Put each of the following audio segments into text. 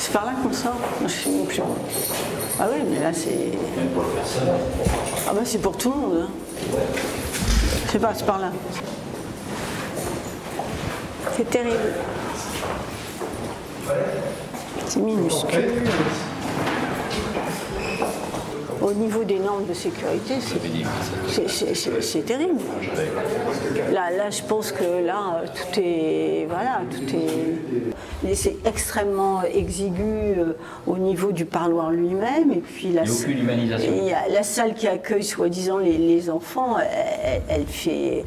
C'est par là qu'on sort. Moi, je suis plus. Ah oui, mais là, c'est. Même pour le personnel. Ah bah, c'est pour tout le monde. Hein. Je sais pas, c'est par là. C'est terrible. C'est minuscule. Au niveau des normes de sécurité, c'est terrible. Là, je pense que là, tout est, voilà, c'est extrêmement exigu au niveau du parloir lui-même. Et puis il n'y a aucune humanisation. La salle qui accueille soi-disant les enfants, elle fait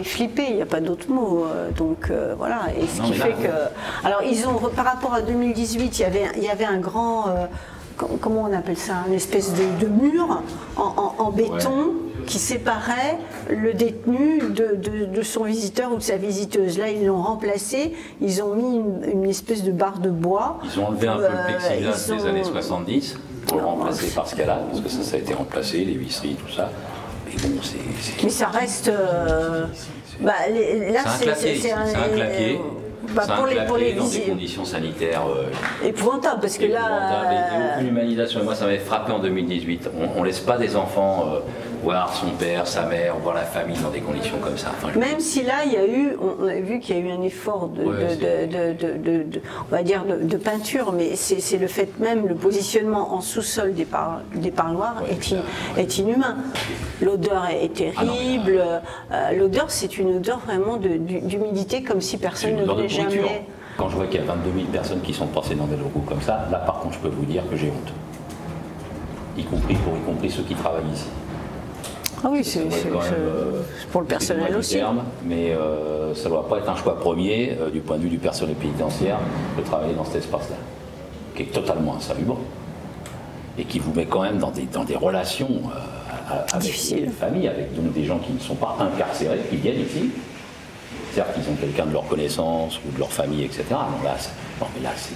flipper. Il n'y a pas d'autre mot. Donc voilà. Et ce qui fait que, alors ils ont, par rapport à 2018, il y avait un grand comment on appelle ça, une espèce de mur en béton qui séparait le détenu de son visiteur ou de sa visiteuse. Là, ils l'ont remplacé, ils ont mis une espèce de barre de bois. Ils ont enlevé un peu le plexiglas des années 70 pour le remplacer par ce cas-là, parce que ça a été remplacé, les visseries, tout ça. Mais bon, Mais ça reste... là, c'est un claqué. Pour les dans des conditions sanitaires épouvantables, parce que là... Il n'y a aucune humanisation. Et moi, ça m'avait frappé en 2018. On ne laisse pas des enfants voir son père, sa mère, voir la famille dans des conditions comme ça. Enfin, même si là, on a vu qu'il y a eu un effort on va dire de peinture, mais c'est le fait même, le positionnement en sous-sol des parloirs est inhumain. L'odeur est terrible. L'odeur, c'est une odeur vraiment d'humidité, comme si personne ne venait jamais. Quand je vois qu'il y a 22 000 personnes qui sont passées dans des locaux comme ça, là par contre je peux vous dire que j'ai honte. Y compris ceux qui travaillent ici. Ah oui, c'est pour le personnel aussi. Mais ça ne doit pas être un choix premier du point de vue du personnel pénitentiaire de travailler dans cet espace-là, qui est totalement insalubre et qui vous met quand même dans des relations avec les familles, avec donc des gens qui ne sont pas incarcérés, qui viennent ici. Certes, ils ont quelqu'un de leur connaissance ou de leur famille, etc. Non, mais là, c'est...